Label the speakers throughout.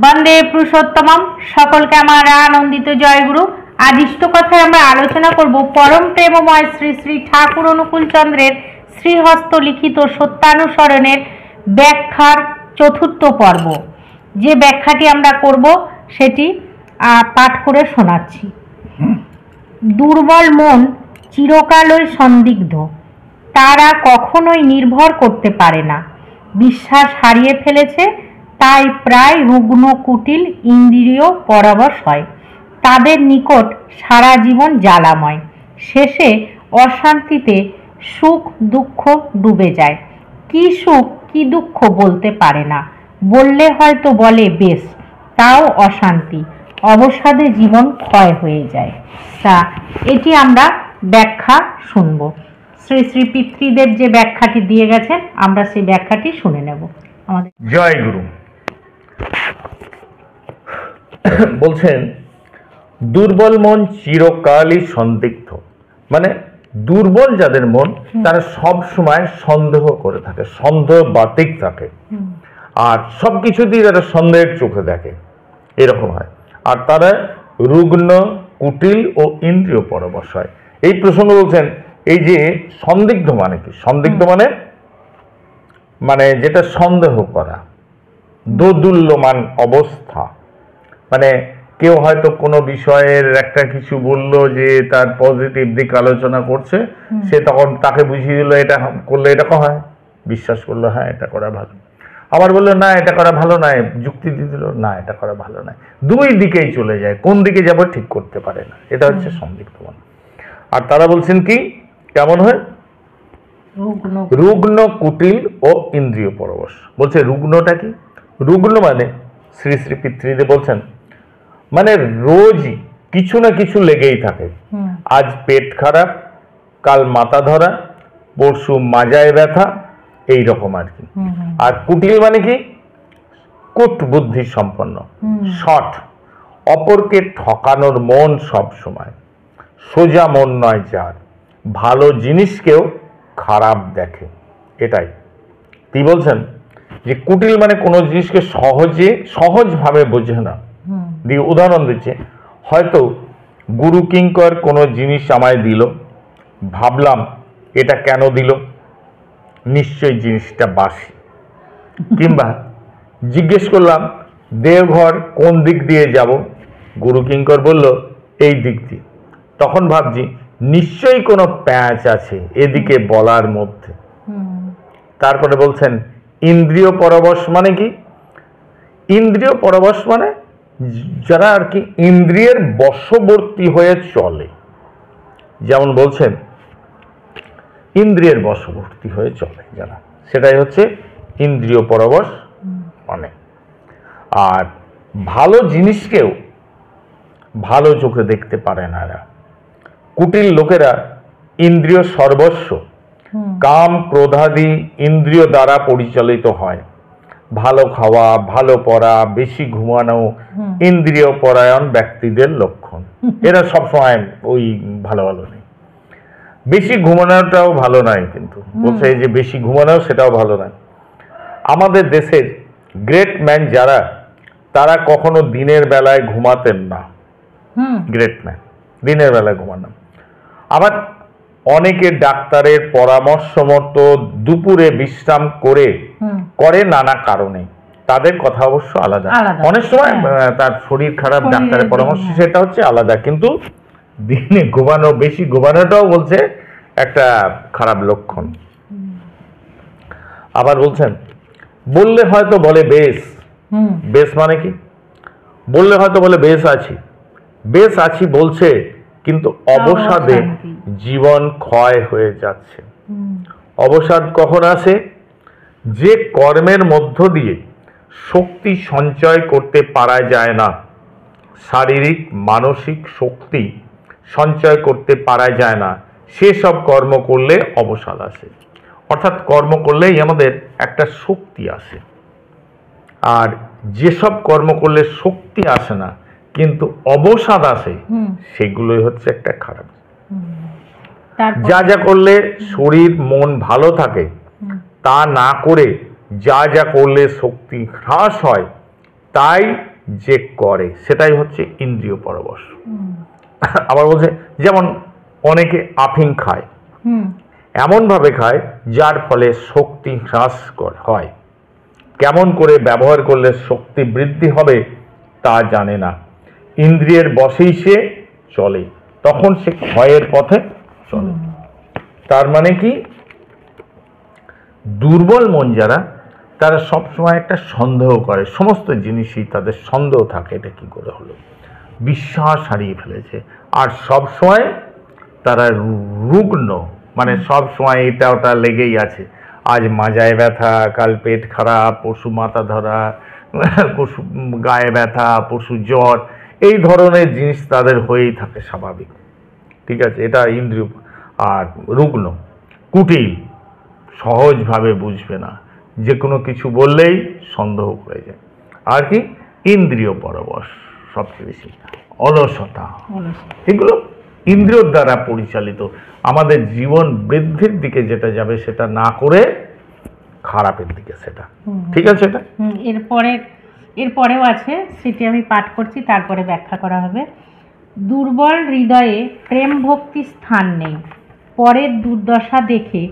Speaker 1: বন্দে পুরুষোত্তমম। সকলকে আমার আনন্দিত জয়গুরু। আজ ইষ্ট কথায় আমরা আলোচনা করব পরম প্রেমময় শ্রী শ্রী ঠাকুর অনুকূল চন্দ্রের শ্রীহস্ত লিখিত সত্যানুসরণের ব্যাখ্যার চতুর্থ পর্ব। যে ব্যাখ্যাটি আমরা করব সেটি পাঠ করে শোনাচ্ছি। দুর্বল মন চিরকালই সন্দিগ্ধ, তারা কখনোই নির্ভর করতে পারে না, বিশ্বাস হারিয়ে ফেলেছে, তাই প্রায় রুগ্ন কুটিল ইন্দ্রিয় পরবশ হয়। তাদের নিকট সারা জীবন জ্বালাময়, শেষে অশান্তিতে সুখ দুঃখ ডুবে যায়। কি সুখ কি দুঃখ বলতে পারে না, বললে হয়তো বলে বেশ, তাও অশান্তি, অবসাদে জীবন ক্ষয় হয়ে যায়। তা এটি আমরা ব্যাখ্যা শুনব। শ্রী শ্রী পিতৃদেব যে ব্যাখ্যাটি দিয়ে গেছেন আমরা সেই ব্যাখ্যাটি শুনে নেব। আমাদের
Speaker 2: জয় গুরু। বলছেন দুর্বল মন চিরকালই সন্দিগ্ধ, মানে দুর্বল যাদের মন তারা সব সময় সন্দেহ করে থাকে, সন্দেহবাতিক থাকে, আর সবকিছুতেই তারা সন্দেহের চোখে দেখে, এরকম হয়। আর তারা রুগ্ন কুটিল ও ইন্দ্রিয় পরবশ হয়। এই প্রসঙ্গ বলছেন এই যে সন্দিগ্ধ মানে কি? সন্দিগ্ধ মানে যেটা সন্দেহ করা, দোদুল্যমান অবস্থা। মানে কেউ হয়তো কোনো বিষয়ের একটা কিছু বললো যে তার পজিটিভ দিক আলোচনা করছে, সে তখন তাকে বুঝিয়ে দিল এটা করলে এটা হয়, বিশ্বাস করলো হ্যাঁ এটা করা ভালো, আবার বললো না এটা করা ভালো নয়, যুক্তি দিয়ে দিল না এটা করা ভালো নয়, দুই দিকেই চলে যায়, কোন দিকে যাবো ঠিক করতে পারে না। এটা হচ্ছে সন্দিগ্ধ মন। আর তারা বলছেন কি কেমন হয়? রুগ্ন কুটিল ও ইন্দ্রিয় পরবশ। বলছে রুগ্নটা কি? রুগ্ন মানে শ্রী শ্রী পিতৃদেব বলছেন মানে রোজই কিছু না কিছু লেগেই থাকে। আজ পেট খারাপ, কাল মাথা ধরা, পরশু মাজায় ব্যথা, এই রকম আর কি। আর কুটিল মানে কি? কুট বুদ্ধি সম্পন্ন, শট, অপরকে ঠকানোর মন সব সময়, সোজা মন নয় যার, ভালো জিনিসকেও খারাপ দেখে। এটাই কি বলছেন যে কুটিল মানে কোনো জিনিসকে সহজভাবে বোঝে না। দিয়ে উদাহরণ দিচ্ছে, হয়তো গুরু কিঙ্কর কোনো জিনিস আমায় দিল, ভাবলাম এটা কেন দিল, নিশ্চয়ই জিনিসটা বাসি। কিংবা জিজ্ঞেস করলাম দেওঘর কোন দিক দিয়ে যাব, গুরু কিঙ্কর বলল এই দিক দিয়ে, তখন ভাবছি নিশ্চয়ই কোনো প্যাঁচ আছে এদিকে বলার মধ্যে। তারপরে বলছেন ইন্দ্রিয় পরবশ মানে কি? ইন্দ্রিয় পরবশ মানে যারা আর কি ইন্দ্রিয়ের বশবর্তী হয়ে চলে। যেমন বলছেন ইন্দ্রিয়ের বশবর্তী হয়ে চলে যারা, সেটাই হচ্ছে ইন্দ্রিয় পরবশ মানে। আর ভালো জিনিসকেও ভালো চোখে দেখতে পারে না এরা। কুটিল লোকেরা ইন্দ্রিয় সর্বস্ব, কাম ক্রোধাদি ইন্দ্রিয় দ্বারা পরিচালিত হয়। ভালো খাওয়া, ভালো পড়া, বেশি ঘুমানো ইন্দ্রিয় পরায়ণ ব্যক্তিদের লক্ষণ। এরা সবসময় ওই ভালো ভালো নেই। বেশি ঘুমানোটাও ভালো নয়, কিন্তু বলছে যে বেশি ঘুমানো সেটাও ভালো নয়। আমাদের দেশের গ্রেট ম্যান যারা, তারা কখনো দিনের বেলায় ঘুমাতেন না। গ্রেট ম্যান দিনের বেলায় ঘুমান না। আবার অনেকে ডাক্তারের পরামর্শ মতো দুপুরে বিশ্রাম করে নানা কারণে, তাদের কথা অবশ্য আলাদা। অনেক সময় তার শরীর খারাপ, ডাক্তারের পরামর্শ সেটা হচ্ছে আলাদা, কিন্তু দিনে ঘুমানো, বেশি ঘুমানোটাও বলছে একটা খারাপ লক্ষণ। আবার বলছেন বললে হয়তো বলে বেশ, বেশ মানে কি? বললে হয়তো বলে বেশ আছি বলছে, কিন্তু অবসাদে জীবন ক্ষয় হয়ে যাচ্ছে। অবসাদ কখন আসে? যে কর্মের মধ্য দিয়ে শক্তি সঞ্চয় করতে পারা যায় না, শারীরিক মানসিক শক্তি সঞ্চয় করতে পারা যায় না, সেসব কর্ম করলে অবসাদ আসে। অর্থাৎ কর্ম করলেই আমাদের একটা শক্তি আসে, আর যেসব কর্ম করলে শক্তি আসে না কিন্তু অবসাদ আসে, সেগুলোই হচ্ছে একটা খারাপ। যা যা করলে শরীর মন ভালো থাকে তা না করে যা যা করলে শক্তি হ্রাস হয় তাই যে করে সেটাই হচ্ছে ইন্দ্রিয় পরবশ। আবার বলছে যেমন অনেকে আফিং খায়, এমনভাবে খায় যার ফলে শক্তি হ্রাস হয়, কেমন করে ব্যবহার করলে শক্তি বৃদ্ধি হবে তা জানে না, ইন্দ্রিয়ের বশেই সে চলে, তখন সে ক্ষয়ের পথে চলে। তার মানে কি, দুর্বল মন যারা, তারা সবসময় একটা সন্দেহ করে, সমস্ত জিনিসই তাদের সন্দেহ থাকে, এটা কি করে হলো, বিশ্বাস হারিয়ে ফেলেছে, আর সবসময় তারা রুগ্ন, মানে সবসময় এটা ওটা লেগেই আছে, আজ মাজায় ব্যথা, কাল পেট খারাপ, পশু মাথা ধরা, পশু গায়ে ব্যথা, পশু জ্বর, এই ধরনের জিনিস তাদের হয়েই থাকে স্বাভাবিক, ঠিক আছে, এটা ইন্দ্রিয়। আর রুগ্ন, কুটিল, সহজভাবে বুঝবে না, যে কোনো কিছু বললেই সন্দেহ করে যায়। আর কি, ইন্দ্রিয় পরবশ, সবচেয়ে বেশি অলসতা, এগুলো ইন্দ্রিয়র দ্বারা পরিচালিত। আমাদের জীবন বৃদ্ধির দিকে যেটা যাবে সেটা না করে খারাপের দিকে সেটা, ঠিক আছে। এটা
Speaker 1: এরপরেও আছে, সেটি আমি পাঠ করছি, তারপরে ব্যাখ্যা করা হবে। দুর্বল হৃদয়ে প্রেম ভক্তি স্থান নেই, পরের দুর্দশা দেখে,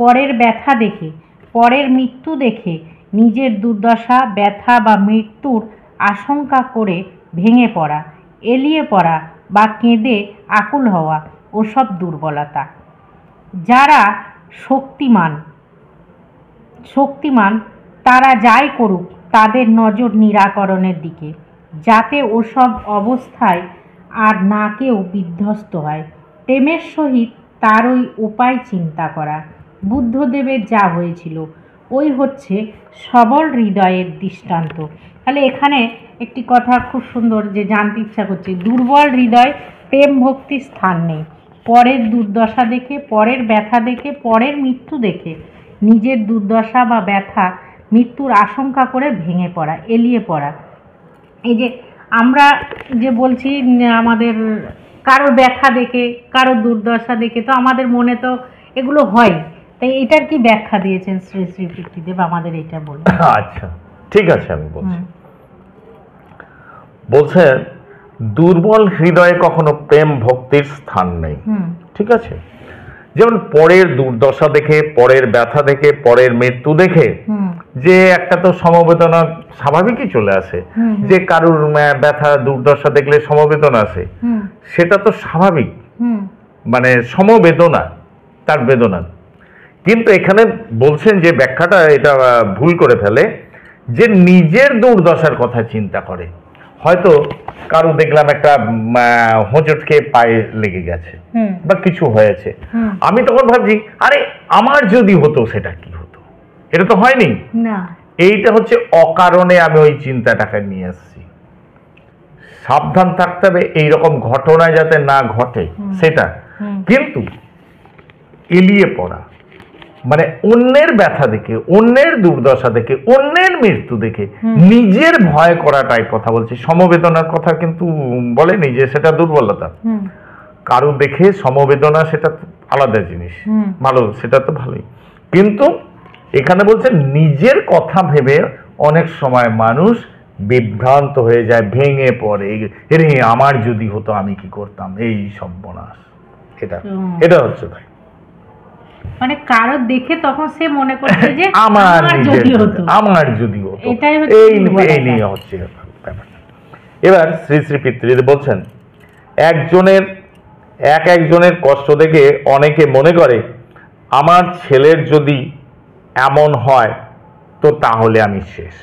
Speaker 1: পরের ব্যথা দেখে, পরের মৃত্যু দেখে নিজের দুর্দশা, ব্যথা বা মৃত্যুর আশঙ্কা করে ভেঙে পড়া, এলিয়ে পড়া বা কেঁদে আকুল হওয়া ওসব দুর্বলতা। যারা শক্তিমান তারা যাই করুক তাদের নজর নিরাকরণের দিকে, যাতে ওসব অবস্থায় আর না কেউ বিধ্বস্ত হয়। প্রেমের সহিত তার ওই উপায় চিন্তা করা। বুদ্ধদেবের যা হয়েছিল ওই হচ্ছে সবল হৃদয়ের দৃষ্টান্ত। তাহলে এখানে একটি কথা খুব সুন্দর যে জানতে ইচ্ছা করছে, দুর্বল হৃদয় প্রেম ভক্তির স্থান নেই, পরের দুর্দশা দেখে, পরের ব্যথা দেখে, পরের মৃত্যু দেখে নিজের দুর্দশা বা ব্যথা মৃত্যুর আশঙ্কা করে ভেঙে পড়া, এলিয়ে পড়া। এই যে আমরা যে বলছি, আমাদের কারোর ব্যথা দেখে, কারোর দুর্দশা দেখে তো আমাদের মনে তো এগুলো হয়, তাই এটার কি ব্যাখ্যা দিয়েছেন শ্রী শ্রী পিতৃদেব, আমাদের এটা বলুন।
Speaker 2: আচ্ছা, ঠিক আছে, আমি বলছেন দুর্বল হৃদয়ে কখনো প্রেম ভক্তির স্থান নেই, ঠিক আছে। যেমন পরের দুর্দশা দেখে, পরের ব্যথা দেখে, পরের মৃত্যু দেখে যে একটা তো সমবেদনা স্বাভাবিকই চলে আসে, যে কারুর ব্যথা দুর্দশা দেখলে সমবেদনা আসে, সেটা তো স্বাভাবিক, মানে সমবেদনা, তার বেদনা। কিন্তু এখানে বলছেন যে ব্যাখ্যাটা এটা ভুল করে ফেলে, যে নিজের দুর্দশার কথা চিন্তা করে। হয়তো কারো দেখলাম একটা হোঁচট খেয়ে পায়ে লেগে গেছে বা কিছু হয়েছে, আমি তখন ভাবছি আরে আমার যদি হতো সেটা কি হতো, এটা তো হয়নি না, এইটা হচ্ছে অকারণে আমি ওই চিন্তাটাকে নিয়ে আসছি। সাবধান থাকতে হবে এইরকম ঘটনা যাতে না ঘটে সেটা। কিন্তু এলিয়ে পড়া মানে অন্যের ব্যথা দেখে, অন্যের দুর্দশা দেখে, অন্যের মৃত্যু দেখে নিজের ভয় করাটাই কথা বলছি। সমবেদনার কথা কিন্তু বলেনি যে সেটা দুর্বলতা, কারো দেখে সমবেদনা সেটা আলাদা জিনিস, ভালো, সেটা তো ভালোই। কিন্তু এখানে বলছে নিজের কথা ভেবে অনেক সময় মানুষ বিভ্রান্ত হয়ে যায়, ভেঙে পড়ে, এরে আমার যদি হতো আমি কি করতাম, এই সর্বনাশ। এটা হচ্ছে তাই,
Speaker 1: মানে কারো দেখে তখন সে মনে করছে যে
Speaker 2: আমার যদি হতো, এই নিয়ে হচ্ছে ব্যাপারটা। এবার শ্রী শ্রী পিতৃদেব বলছেন একজনের কষ্ট দেখে অনেকে মনে করে আমার ছেলের যদি এমন হয় তো তাহলে আমি শেষ,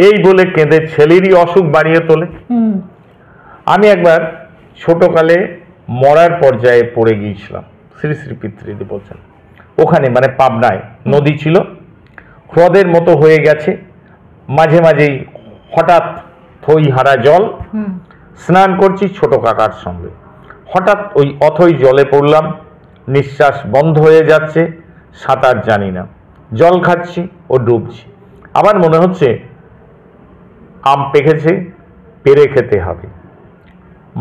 Speaker 2: এই বলে কেঁদে ছেলেরই অসুখ বাড়িয়ে তোলে। আমি একবার ছোটকালে মরার পর্যায়ে পড়ে গিয়েছিলাম, শ্রী শ্রী পিতৃদেব বলছেন। ওখানে মানে পাবনায় নদী ছিল, হ্রদের মতো হয়ে গেছে, মাঝে মাঝেই হঠাৎ থই হারা জল। স্নান করছি ছোট কাকার সঙ্গে, হঠাৎ ওই অথই জলে পড়লাম, নিঃশ্বাস বন্ধ হয়ে যাচ্ছে, সাঁতার জানি না, জল খাচ্ছি ও ডুবছি। আবার মনে হচ্ছে আম পেকেছে, পেরে খেতে হবে,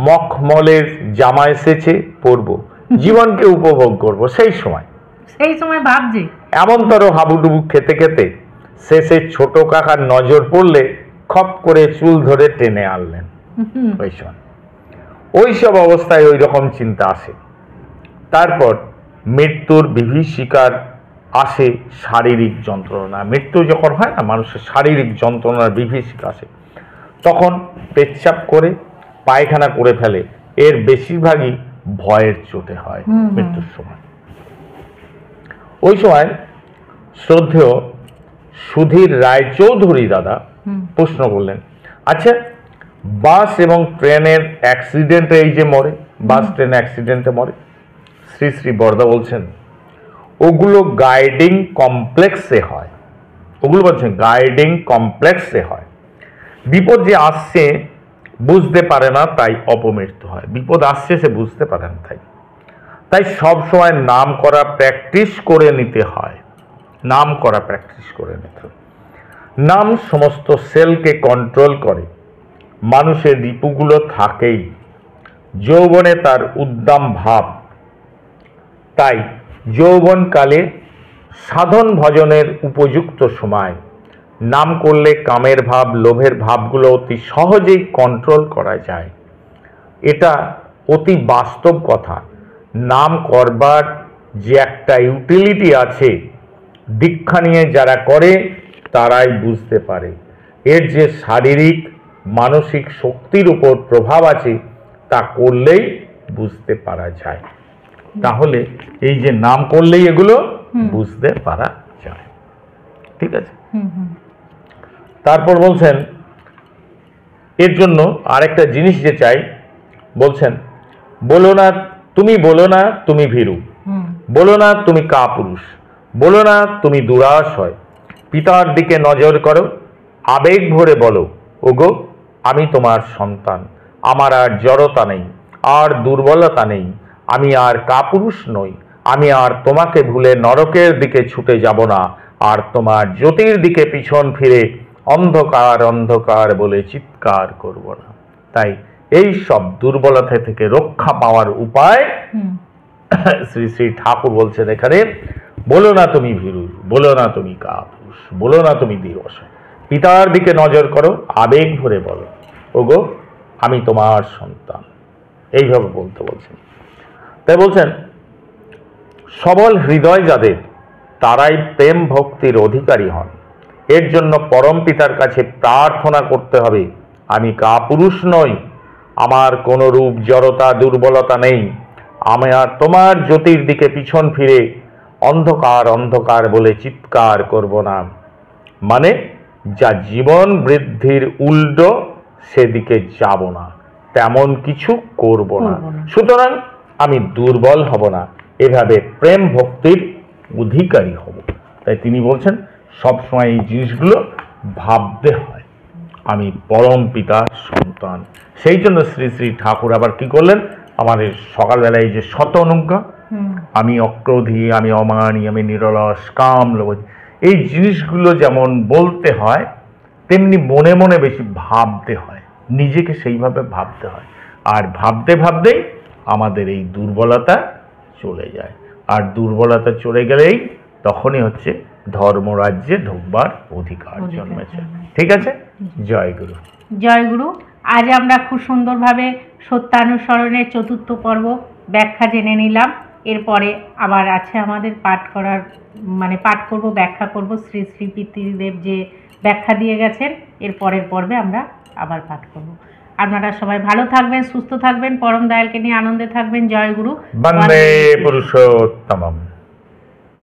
Speaker 2: মখমলের জামা এসেছে, পরবো, জীবনকে উপভোগ করব। সেই সময় ভাবছি এমনতর হাবুডুবু খেতে খেতে শেষে ছোট কাকার নজর পড়লে খপ করে চুল ধরে টেনে আনলেন। ওইসব অবস্থায় ওই রকম চিন্তা আসে। তারপর মৃত্যুর বিভীষিকার আসে শারীরিক যন্ত্রণা। মৃত্যু যখন হয় না, মানুষের শারীরিক যন্ত্রণার বিভীষিকা আসে, তখন পেচ্ছাপ করে পায়খানা করে ফেলে। এর বেশিরভাগই ভয়ের চোটে হয় মৃত্যুর সময়। ওই সময় শ্রদ্ধেয় সুধীর রায়চৌধুরী দাদা প্রশ্ন করলেন, আচ্ছা বাস এবং ট্রেনের অ্যাক্সিডেন্টে এই যে মরে, বাস ট্রেন অ্যাক্সিডেন্টে মরে, শ্রী শ্রী বরদা বলছেন ওগুলো গাইডিং কমপ্লেক্সে হয়। ওগুলো বলছেন গাইডিং কমপ্লেক্সে হয়। বিপদ যে আসছে বুঝতে পারে না, তাই অপমৃত্যু হয়। বিপদ আসছে সে বুঝতে পারে না, তাই সব সময় নাম করা প্র্যাকটিস করে নিতে হয়। নাম করা প্র্যাকটিস করে নিতে হয়। নাম সমস্ত সেলকে কন্ট্রোল করে। মানুষের রিপুগুলো থাকেই। যৌবনে তার উদ্দাম ভাব, তাই যৌবনকালে সাধন ভজনের উপযুক্ত সময়। নাম করলে কামের ভাব, লোভের ভাবগুলো অতি সহজেই কন্ট্রোল করা যায়। এটা অতি বাস্তব কথা। নাম করবার যে একটা ইউটিলিটি আছে, দীক্ষা নিয়ে যারা করে তারাই বুঝতে পারে। এর যে শারীরিক মানসিক শক্তির উপর প্রভাব আছে তা করলেই বুঝতে পারা যায়। তাহলে এই যে নাম করলেই এগুলো বুঝতে পারা যায়। ঠিক আছে। তারপর বলছেন এর জন্য আরেকটা জিনিস যে চাই, বলছেন বলো না তুমি ভীরু, বলো না তুমি কাপুরুষ, বলো না তুমি দুরাশয়। পিতার দিকে নজর করো, আবেগ ভরে বলো, ওগো আমি তোমার সন্তান, আমার আর জড়তা নেই, আর দুর্বলতা নেই, আমি আর কাপুরুষ নই, আমি আর তোমাকে ভুলে নরকের দিকে ছুটে যাব না, আর তোমার জ্যোতির দিকে পিছন ফিরে অন্ধকার অন্ধকার বলে চিৎকার করব না। তাই এই সব দুর্বলতা থেকে রক্ষা পাওয়ার উপায় শ্রী শ্রী ঠাকুর বলছেন এখানে, বলো না তুমি ভীরু, বলো না তুমি কাপুরুষ, বলো না তুমি দুরাশয়। পিতার দিকে নজর করো, আবেগ ভরে বলো, ওগো আমি তোমার সন্তান। এইভাবে বলতে বলছেন। তাই বলছেন সবল হৃদয় যাদের, তারাই প্রেম ভক্তির অধিকারী হন। এর জন্য পরম পিতার কাছে প্রার্থনা করতে হবে, আমি কাপুরুষ নই, আমার কোনো রূপ জড়তা দুর্বলতা নেই, আমি আর তোমার জ্যোতির দিকে পিছন ফিরে অন্ধকার অন্ধকার বলে চিৎকার করব না। মানে যা জীবন বৃদ্ধির উল্টো সেদিকে যাব না, তেমন কিছু করব না। সুতরাং আমি দুর্বল হব না, এভাবে প্রেম ভক্তির অধিকারী হব। তাই তিনি বলছেন সবসময় এই জিনিসগুলো ভাবতে হয়, আমি পরম পিতার সন্তান। সেই জন্য শ্রী শ্রী ঠাকুর আবার কি করলেন, আমাদের সকালবেলায় এই যে শত অনুজ্ঞা, আমি অক্রোধী, আমি অমানী, আমি নিরলস, কাম লোভ, এই জিনিসগুলো যেমন বলতে হয় তেমনি মনে মনে বেশি ভাবতে হয়, নিজেকে সেইভাবে ভাবতে হয়। আর ভাবতে ভাবতেই আমাদের এই দুর্বলতা চলে যায়। আর দুর্বলতা চলে গেলেই তখনই হচ্ছে ধর্মরাজ্যে ঢুকবার অধিকার জন্মেছে। ঠিক আছে। জয় গুরু।
Speaker 1: জয় গুরু। আজ আমরা খুব সুন্দরভাবে সত্যানুসরণের চতুর্থ পর্ব ব্যাখ্যা জেনে নিলাম। এরপরে আবার আছে আমাদের পাঠ করার, পাঠ করব, ব্যাখ্যা করব। শ্রী শ্রী পিতৃদেব যে ব্যাখ্যা দিয়ে গেছেন, এর পরের পর্বে আমরা আবার পাঠ করব। আপনারা সবাই ভালো থাকবেন, সুস্থ থাকবেন, পরম দয়ালকে নিয়ে আনন্দে থাকবেন। জয় গুরু।
Speaker 2: বন্দে পুরুষোত্তমম।